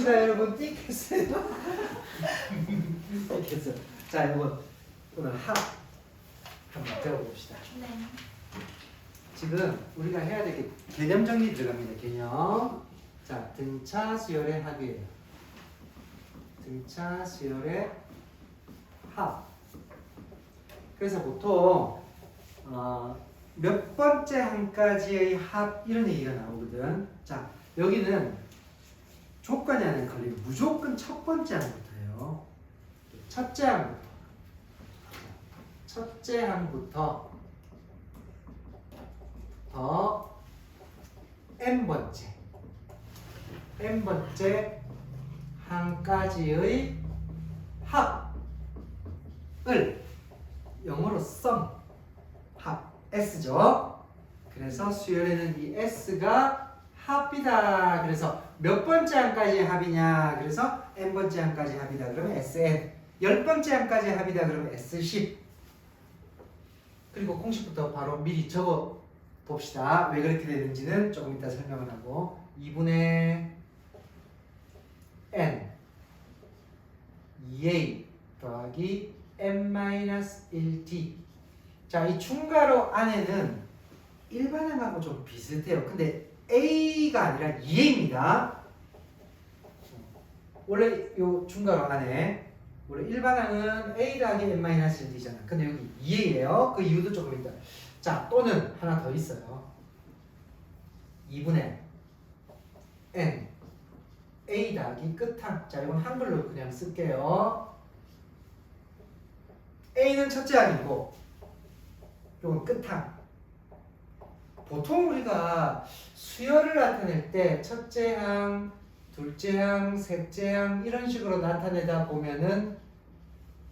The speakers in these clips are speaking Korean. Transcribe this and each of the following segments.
띡했습니다 여러분. 띡했어요. 띡했어요. 자 여러분 오늘 합 한번 배워봅시다. 네. 지금 우리가 해야 될 게 개념 정리 들어갑니다. 개념. 자 등차 수열의 합이에요. 등차 수열의 합. 그래서 보통 몇 번째 한까지의 합 이런 얘기가 나오거든. 자 여기는 조건이 안에 걸리면 무조건 첫 번째 항부터예요. 첫째 항부터. 첫째 항부터 n번째 항까지의 합을 영어로 sum 합 S죠. 그래서 수열에는 이 S가 합이다. 그래서 몇 번째 항까지 합이냐? 그래서 n번째 항까지 합이다. 그러면 SN. 10번째 항까지 합이다. 그러면 S10. 그리고 공식부터 바로 미리 적어 봅시다. 왜 그렇게 되는지는 조금 이따 설명을 하고 2분의 n 2a 더하기 n-1t. 자, 이 충가로 안에는 일반항하고 좀 비슷해요. 근데 a가 아니라 2a입니다. 원래 요 충가로 안에 원래 일반항은 a 더하기 n-1t잖아. 근데 여기 2a예요. 그 이유도 조금 있다. 자, 또는 하나 더 있어요. 2분의 n a 더하기 끝항. 자, 이건 한글로 그냥 쓸게요. a는 첫째 항이고 이건 끝항. 보통 우리가 수열을 나타낼 때 첫째 항, 둘째 항, 셋째 항 이런 식으로 나타내다 보면은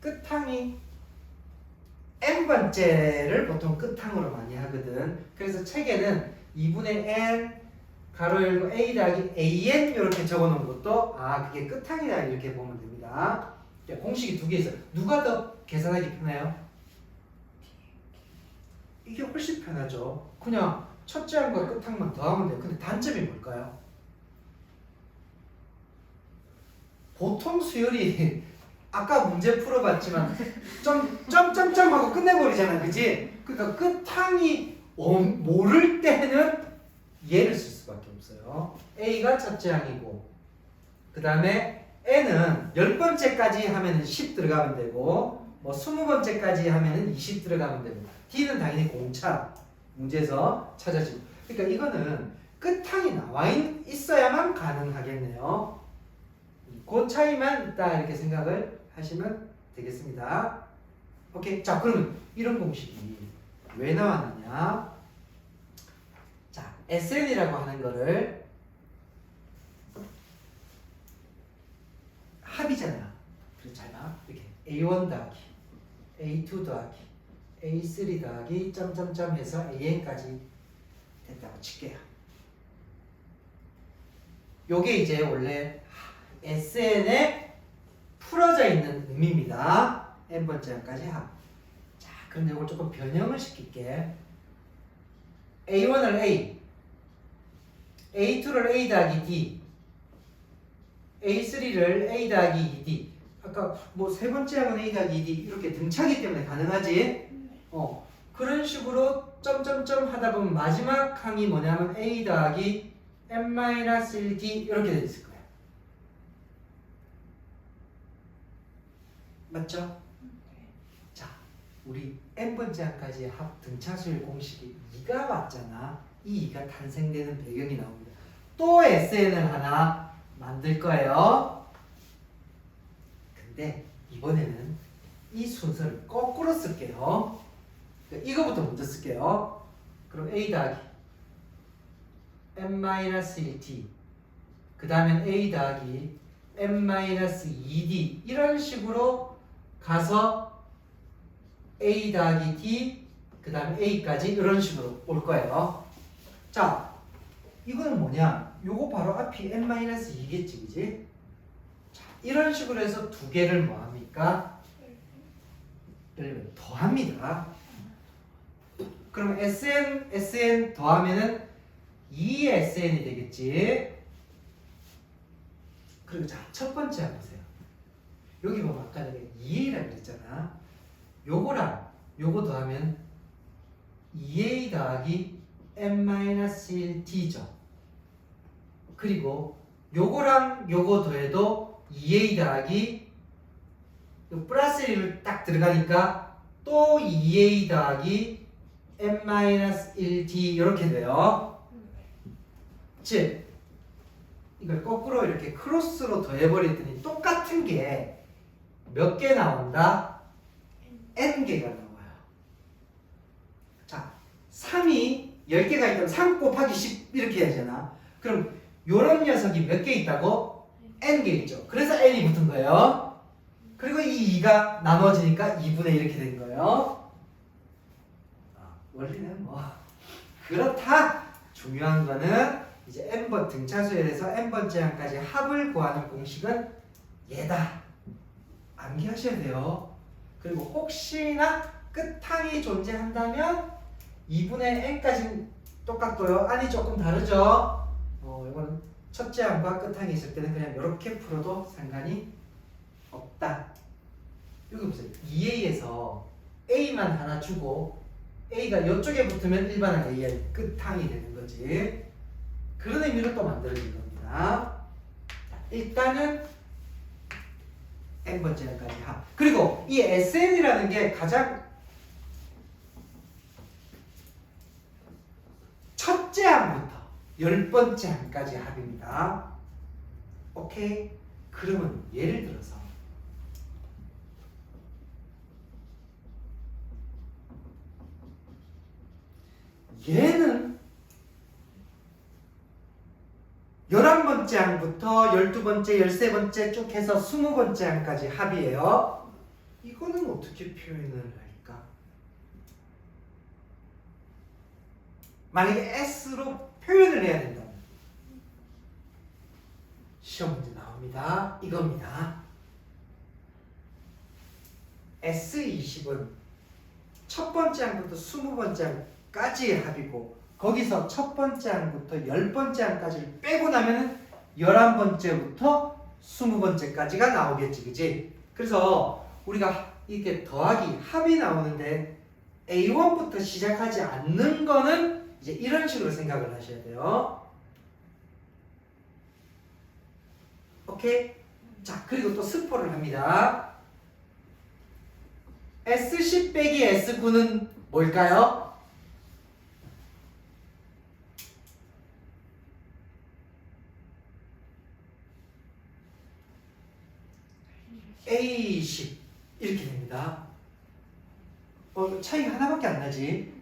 끝항이 n번째를 보통 끝항으로 많이 하거든. 그래서 책에는 2분의 n 가로 열고 a 더하기 an 이렇게 적어놓은 것도 그게 끝항이다 이렇게 보면 됩니다. 공식이 두 개 있어요. 누가 더 계산하기 편해요? 이게 훨씬 편하죠. 그냥 첫째 항과 끝항만 더하면 돼요. 근데 단점이 뭘까요? 보통 수열이 아까 문제 풀어봤지만 점점점 하고 끝내버리잖아, 그지? 그러니까 끝항이 모를 때는 얘를 쓸 수밖에 없어요. A가 첫째 항이고 그 다음에 N은 10번째까지 하면 10 들어가면 되고 뭐 20번째까지 하면 20 들어가면 되고 D는 당연히 공차 문제에서 찾아지고. 그러니까 이거는 끝항이 나와 있어야만 가능하겠네요. 그 차이만 있다 이렇게 생각을 하시면 되겠습니다. 오케이. 자, 그러면 이런 공식이 왜 나왔느냐? 자, SN이라고 하는 거를 합이잖아. 그래서 잘 봐. 이렇게 A1 더하기 A2 더하기 A3 더하기 점점점 해서 AN까지 됐다고 칠게요. 요게 이제 원래 SN에 풀어져 있는 의미입니다. n번째 항까지 합. 자, 그런데 이걸 조금 변형을 시킬게. A1을 A, A2를 A 더하기 D, A3를 A 더하기 2D. 아까 뭐 세 번째 항은 A 더하기 2D 이렇게 등차기 때문에 가능하지? 그런 식으로 점점점 하다 보면 마지막 항이 뭐냐면 A 더하기 n-1D 이렇게 돼 있을 거예요. 맞죠? 자, 우리 n번째 항까지 합 등차수열 공식이 2가 왔잖아. 이 2가 탄생되는 배경이 나옵니다. 또 SN을 하나 만들 거예요. 근데 이번에는 이 순서를 거꾸로 쓸게요. 이거부터 먼저 쓸게요. 그럼 A 더하기 n-1t 그 다음엔 A 더하기 n-2d 이런 식으로 가서 A 더하기 t 그 다음에 A까지 이런 식으로 올 거예요. 자, 이거는 뭐냐? 요거 바로 앞이 n-2겠지, 그지? 자, 이런 식으로 해서 두 개를 뭐 합니까? 더합니다. 그럼 SN 더하면은 2SN이 되겠지. 그리고 자, 첫 번째 한번 보세요. 여기 보면 아까 내가 2a라고 그랬잖아. 요거랑 요거 더하면 2a 더하기 n-1t죠. 그리고 요거랑 요거 더해도 2a 더하기 요 플러스 1을 딱 들어가니까 또 2a 더하기 n-1t 이렇게 돼요. 즉 이걸 거꾸로 이렇게 크로스로 더해버렸더니 똑같은 게 몇 개 나온다? n개가 나와요. 자, 3이 10개가 있다면 3 곱하기 10 이렇게 해야 되잖아. 그럼 요런 녀석이 몇 개 있다고? n개 있죠. 그래서 n이 붙은 거예요. 그리고 이 2가 나눠지니까 2분의 이렇게 된 거예요. 원리는 뭐 그렇다. 중요한 거는 이제 n번 등차수열에서 n번째 항까지 합을 구하는 공식은 얘다. 암기하셔야 돼요. 그리고 혹시나 끝항이 존재한다면 2분의 n까지는 똑같고요. 안이 조금 다르죠. 이건 첫째 항과 끝항이 있을 때는 그냥 이렇게 풀어도 상관이 없다. 여기 보세요. 2a에서 a만 하나 주고 a가 이쪽에 붙으면 일반항 a의 끝항이 되는 거지. 그런 의미로 또 만들어진 겁니다. 일단은 n번째 항까지 합. 그리고 이 SN이라는 게 가장 첫째 항부터 10번째 항까지 합입니다. 오케이? 그러면 예를 들어서 얘는 11번째 항부터 12번째, 13번째 쭉 해서 20번째 항까지 합이에요. 이거는 어떻게 표현을 할까? 만약에 S로 표현을 해야 된다면 시험 문제 나옵니다. 이겁니다. S20은 첫 번째 항부터 20번째 항까지의 합이고 거기서 첫 번째 항부터 10번째 항까지를 빼고 나면은 11번째부터 20번째까지가 나오겠지, 그지? 그래서 우리가 이렇게 더하기, 합이 나오는데 A1부터 시작하지 않는 거는 이제 이런 식으로 생각을 하셔야 돼요. 오케이? 자, 그리고 또 스포를 합니다. S10 빼기 S9는 뭘까요? A10 이렇게 됩니다. 차이가 하나밖에 안 나지?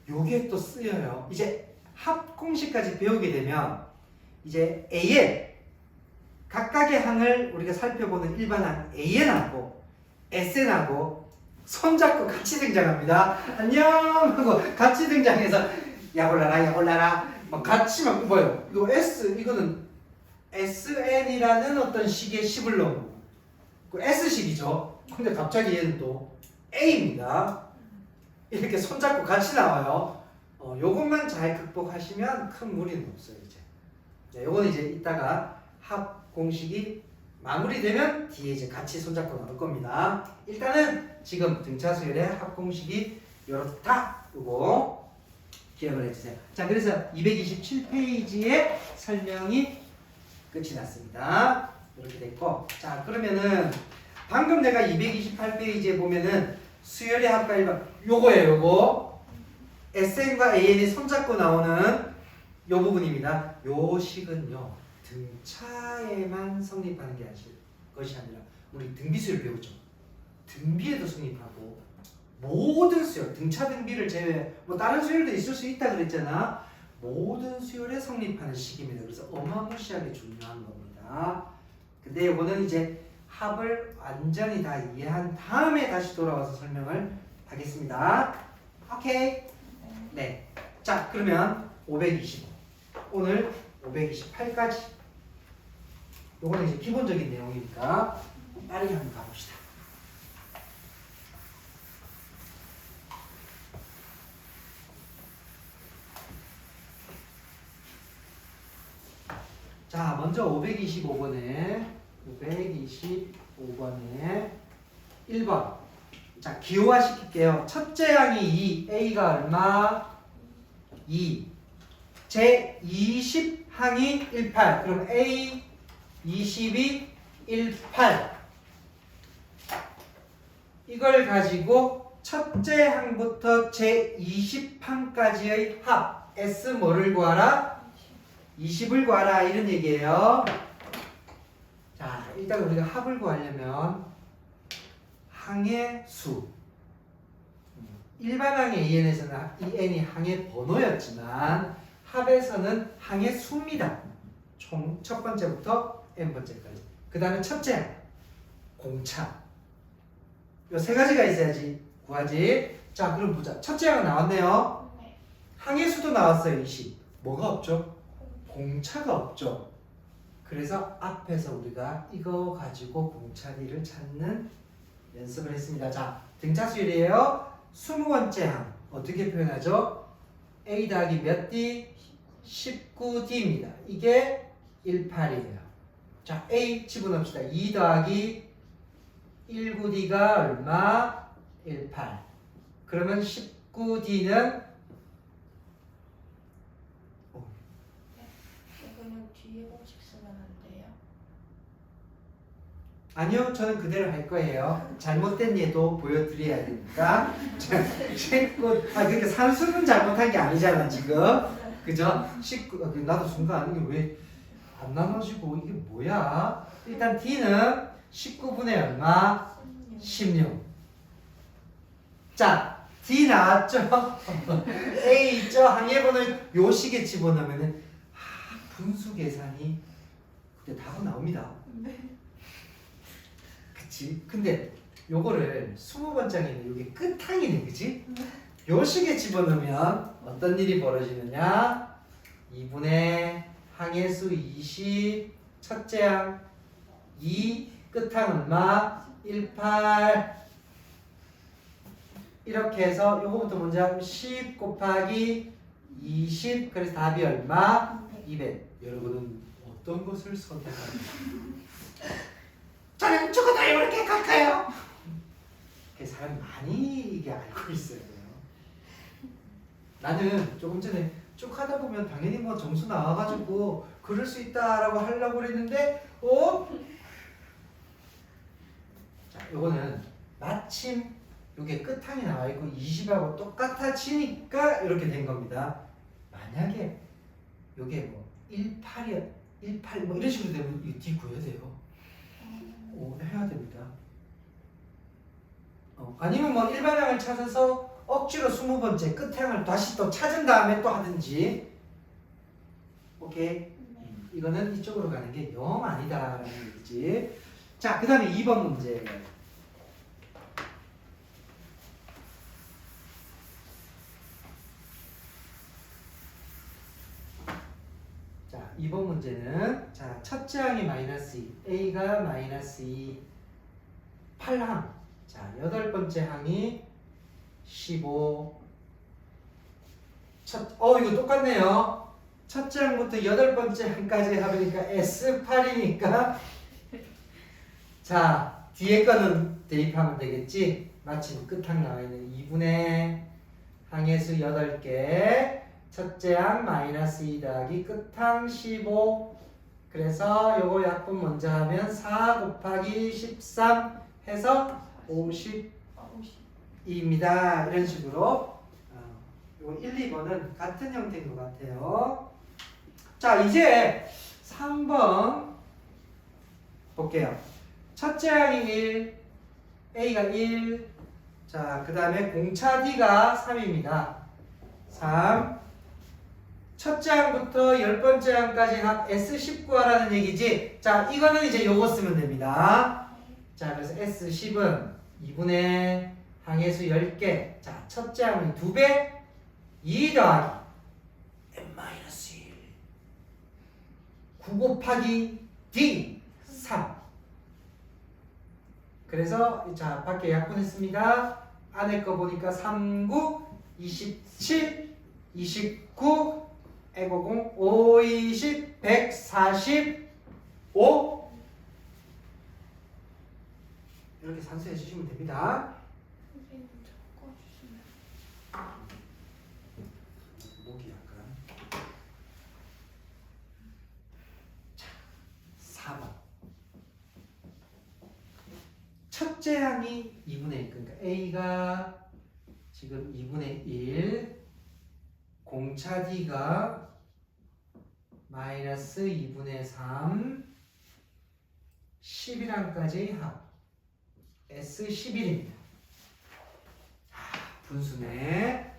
요게 또 쓰여요. 이제 합 공식까지 배우게 되면 이제 AN 각각의 항을 우리가 살펴보는 일반항 AN하고 SN하고 손잡고 같이 등장합니다. 안녕 하고 같이 등장해서 야골라라 야골라라 막 같이 막 뭐예요? 이거 S 이거는 SN이라는 어떤 식의 10을 넣은 그 S식이죠. 근데 갑자기 얘는 또 A입니다. 이렇게 손잡고 같이 나와요. 요것만 잘 극복하시면 큰 무리는 없어요. 이제. 네, 요거는 이제 이따가 합 공식이 마무리되면 뒤에 이제 같이 손잡고 나올 겁니다. 일단은 지금 등차수열의 합 공식이 이렇다. 요거 기억을 해주세요. 자, 그래서 227페이지의 설명이 끝이 났습니다. 이렇게 됐고, 자 그러면은 방금 내가 228페이지에 보면은 수열의 합과 일반 요거예요. 요거 SN과 AN이 손잡고 나오는 요 부분입니다. 요 식은요 등차에만 성립하는 게 것이 아니라 우리 등비수열 배우죠. 등비에도 성립하고 모든 수열, 등차 등비를 제외 뭐 다른 수열도 있을 수 있다 그랬잖아. 모든 수열에 성립하는 식입니다. 그래서 어마무시하게 중요한 겁니다. 근데 이거는 이제 합을 완전히 다 이해한 다음에 다시 돌아와서 설명을 하겠습니다. 오케이? 네. 자, 그러면 525. 오늘 528까지. 요거는 이제 기본적인 내용이니까 빠르게 한번 가봅시다. 자, 먼저 525번에 1번. 자, 기호화 시킬게요. 첫째 항이 2, A가 얼마? 2. 제 20항이 18. 그럼 A 20이 18. 이걸 가지고 첫째 항부터 제 20항까지의 합 S 뭐를 구하라? 20을 구하라 이런 얘기예요. 자, 일단 우리가 합을 구하려면 항의 수. 일반 항의 EN에서는 이 N이 항의 번호였지만 합에서는 항의 수입니다. 총 첫 번째부터 N번째까지. 그 다음에 첫째 항, 공차. 요 세 가지가 있어야지 구하지. 자, 그럼 보자. 첫째 항은 나왔네요. 네. 항의 수도 나왔어요. 20. 뭐가 없죠? 공차가 없죠. 그래서 앞에서 우리가 이거 가지고 공차리를 찾는 연습을 했습니다. 자, 등차수열이에요. 20번째 항 어떻게 표현하죠? A 더하기 몇 D? 19D입니다. 이게 18이에요. 자, A 집어넣읍시다. 2 더하기 19D가 얼마? 18. 그러면 19D는 그러면 뒤에 공식 쓰면 안 돼요? 아니요, 저는 그대로 할 거예요. 잘못된 예도 보여드려야 되니까. 그러니까 산수는 잘못한 게 아니잖아 지금. 그죠? 19. 나도 순간 이게 왜 안 나눠지고 이게 뭐야? 일단 D는 19분의 얼마? 16. 자, D 나왔죠? A 있죠? 항해번호를 요 식에 집어넣으면은 분수 계산이 그때 답은 나옵니다. 그치? 근데 요거를 20번째에 있는 요게 끝항이네, 그치? 요 식에 집어넣으면 어떤 일이 벌어지느냐? 2분의 항해수 20, 첫째 항 2, 끝항 얼마? 18. 이렇게 해서 요거부터 먼저 하면 10 곱하기 20. 그래서 답이 얼마? 200. 여러분은 어떤 것을 선택합니까? 저는 죽어도 이렇게 갈까요? 그 사람 많이 이게 알고 있어요. 나는 조금 전에 쭉 하다 보면 당연히 뭐 점수 나와가지고 그럴 수 있다라고 하려고 그랬는데, 자, 요거는 마침 요게 끝항이 나와 있고 20하고 똑같아지니까 이렇게 된 겁니다. 만약에 요게 뭐 18이야, 18 뭐 이런 식으로 되면 이 D 구해야 돼요. 해야 됩니다. 아니면 뭐 일반항을 찾아서 억지로 20번째 끝항을 다시 또 찾은 다음에 또 하든지. 오케이? 이거는 이쪽으로 가는 게 영 아니다라는 얘기지. 자, 그 다음에 2번 문제. 자, 2번 문제는 자, 첫째 항이 마이너스 2, A가 마이너스 2, 8항. 자, 8번째 항이 15. 이거 똑같네요. 첫째 항부터 8번째 항까지 하니까 S8이니까 자, 뒤에 거는 대입하면 되겠지. 마침 끝항 나와 있는 2분의 항해수 8개. 첫째 항 마이너스 2 더하기 끝항 15. 그래서 요거 약분 먼저 하면 4 곱하기 13 해서 52입니다. 이런 식으로. 요거 1, 2번은 같은 형태인 것 같아요. 자, 이제 3번 볼게요. 첫째 항이 1, A가 1. 자, 그 다음에 공차 D가 3입니다. 3. 첫째 항부터 10번째 항까지 합 S10 구하라는 얘기지. 자, 이거는 이제 요거 쓰면 됩니다. 자, 그래서 S10은 2분의 항해수 10개. 자, 첫째 항은 2배, 2 더하기 n-1. 9 곱하기 D 3. 그래서 자, 밖에 약분했습니다. 안에 거 보니까 39, 27, 29, 5, 20, 140 45 이렇게 산수해 주시면 됩니다. 선생님 적어주시면. 목이 약간. 자, 4번. 첫째 항이 2분의 1, 그러니까 A가 지금 2분의 1, 공차 D가 마이너스 2분의 3, 11항까지 합 S11입니다. 분수네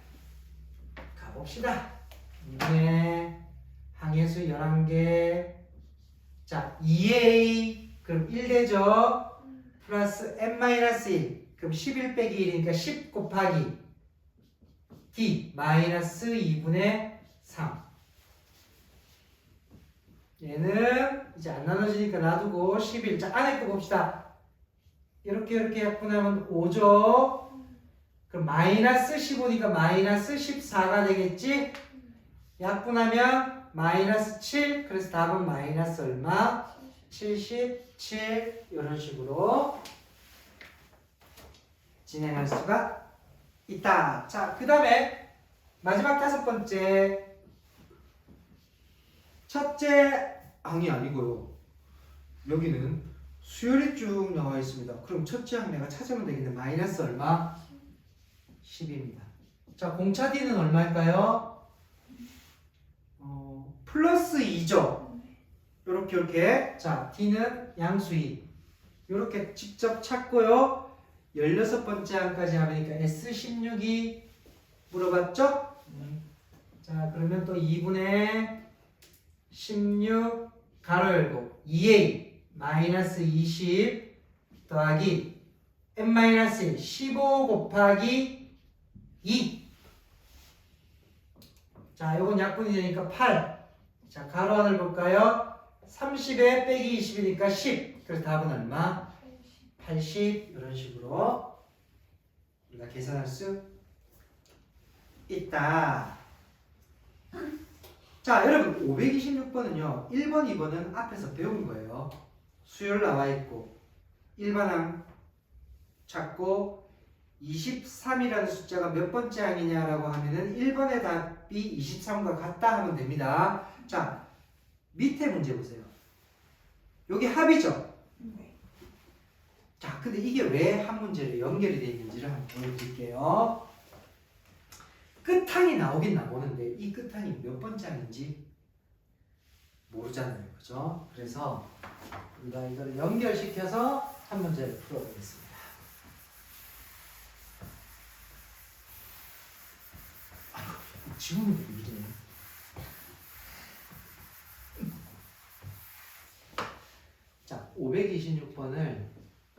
가봅시다. 2분의 항해수 11개. 자, 2A 그럼 1 되죠? 플러스 n-1 그럼 11 빼기 1이니까 10 곱하기 d 마이너스 2분의 3. 얘는 이제 안 나눠지니까 놔두고 11. 자, 안에 거 봅시다. 이렇게 약분하면 5죠. 그럼 마이너스 15니까 마이너스 14가 되겠지? 약분하면 마이너스 7. 그래서 답은 마이너스 얼마? 77. 이런 식으로 진행할 수가 있다. 자, 그 다음에 마지막 5번째. 첫째 항이 아니고요. 여기는 수열이 쭉 나와 있습니다. 그럼 첫째 항 내가 찾으면 되겠네. 마이너스 얼마? 10입니다. 자, 공차 D는 얼마일까요? 플러스 2죠. 요렇게. 자, D는 양수이. 요렇게 직접 찾고요. 16번째 항까지 하니까 S16이 물어봤죠? 자, 그러면 또 2분의 16 가로 열고 2A 마이너스 20 더하기 n-1 15 곱하기 2. 자, 요건 약분이 되니까 8. 자, 가로 하나를 볼까요? 30에 빼기 20이니까 10. 그래서 답은 얼마? 80. 이런 식으로 우리가 계산할 수 있다. 자, 여러분 526번은요. 1번, 2번은 앞에서 배운 거예요. 수열 나와 있고 일반항 찾고 23이라는 숫자가 몇 번째 항이냐라고 하면은 1번의 답이 23과 같다 하면 됩니다. 자, 밑에 문제 보세요. 여기 합이죠? 네. 자, 근데 이게 왜 한 문제로 연결이 되어 있는지를 한번 보여드릴게요. 끝항이 나오긴 나오는데 이 끝항이 몇 번째 항인지 모르잖아요. 그죠? 그래서 우리가 이걸 연결시켜서 한 문제를 풀어보겠습니다. 지금은 왜 이러냐? 자, 526번을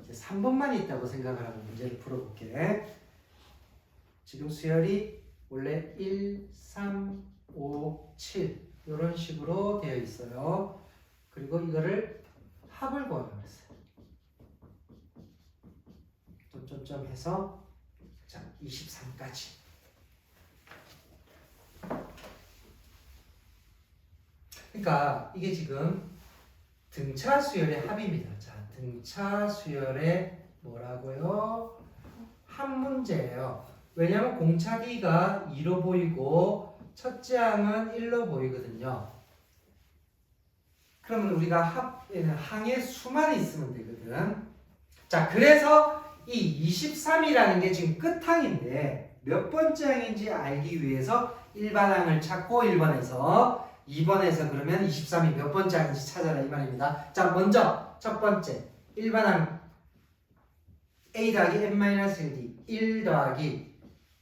이제 3번만 있다고 생각을 하고 문제를 풀어볼게. 지금 수열이 원래 1, 3, 5, 7 이런 식으로 되어 있어요. 그리고 이거를 합을 구하라고 했어요. 점점점 해서 자, 23까지. 그러니까 이게 지금 등차 수열의 합입니다. 자, 등차 수열의 뭐라고요? 한 문제예요. 왜냐하면 공차 D가 2로 보이고 첫째 항은 1로 보이거든요. 그러면 우리가 합에는 항의 수만 있으면 되거든. 자, 그래서 이 23이라는 게 지금 끝항인데 몇 번째 항인지 알기 위해서 일반항을 찾고 1번에서 2번에서 그러면 23이 몇 번째 항인지 찾아라 이 말입니다. 자, 먼저 첫 번째 일반항 A 더하기 n-1D 1 더하기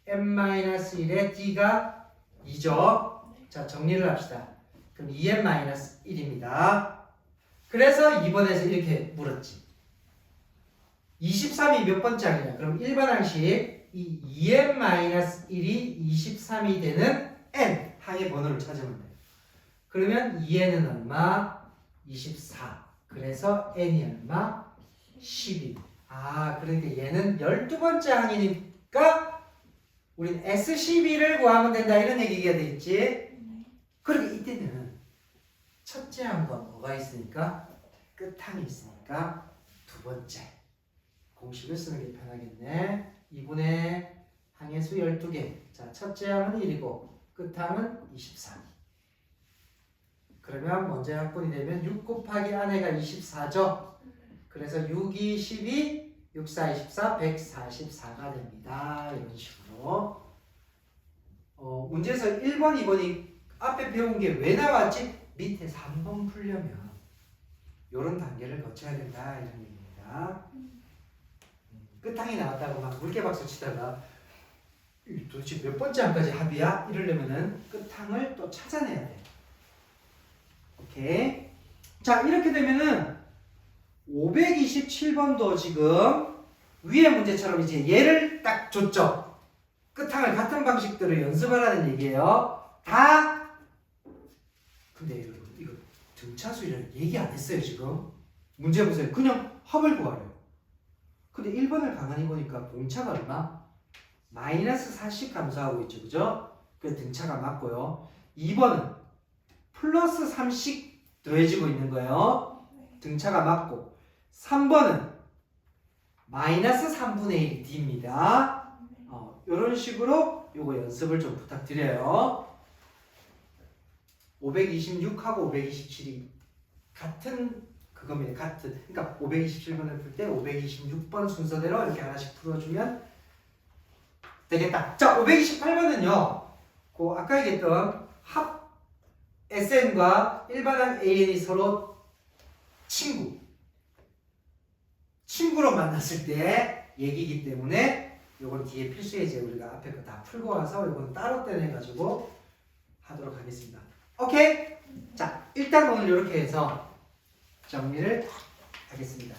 n-1의 D가 2죠. 자, 정리를 합시다. 그럼 2n-1입니다. 그래서 2번에서 이렇게 물었지. 23이 몇 번째 항이냐? 그럼 일반항식 이 2n-1이 23이 되는 n 항의 번호를 찾으면 돼요. 그러면 2n은 얼마? 24. 그래서 n이 얼마? 12. 아, 그러니까 얘는 12번째 항이니까 우린 S12를 구하면 된다 이런 얘기가 되겠지? 그러니까 이때는 첫째 항과 뭐가 있으니까 끝항이 있으니까 두 번째 공식을 쓰는 게 편하겠네. 2분의 항의 수 12개. 자, 첫째 항은 1이고 끝항은 23. 그러면 먼저 약분이 되면 6 곱하기 안에가 24죠. 그래서 6, 2, 12, 6, 4, 24, 144가 됩니다. 이런 식으로. 문제에서 1번, 2번이 앞에 배운 게 왜 나왔지? 밑에 3번 풀려면 이런 단계를 거쳐야 된다. 이런 얘기입니다. 끝항이 나왔다고 막 물개박수 치다가 도대체 몇 번째 항까지 합이야? 이러려면은 끝항을 또 찾아내야 돼. 오케이. 자, 이렇게 되면은 527번도 지금 위에 문제처럼 이제 얘를 딱 줬죠. 끝항을 같은 방식대로 연습하라는 얘기예요. 다. 근데 이거 등차수를 얘기 안 했어요 지금. 문제 보세요. 그냥 합을 구하래요. 근데 1번을 가만히 보니까 공차가 얼마? 마이너스 40 감소하고 있죠. 그죠? 그 등차가 맞고요. 2번은 플러스 30 더해지고 있는 거예요. 등차가 맞고. 3번은 마이너스 3분의 1이 D입니다. 이런 식으로 요거 연습을 좀 부탁드려요. 526하고 527이 같은 그겁니다. 같은. 그러니까 527번을 풀 때 526번 순서대로 이렇게 하나씩 풀어주면 되겠다. 자, 528번은요. 그 아까 얘기했던 합 SN과 일반항 AN이 서로 친구로 만났을 때 얘기이기 때문에 요건 뒤에 필수 예제 우리가 앞에 거 다 풀고 와서 요건 따로 떼내가지고 하도록 하겠습니다. 오케이? 자, 일단 오늘 이렇게 해서 정리를 하겠습니다.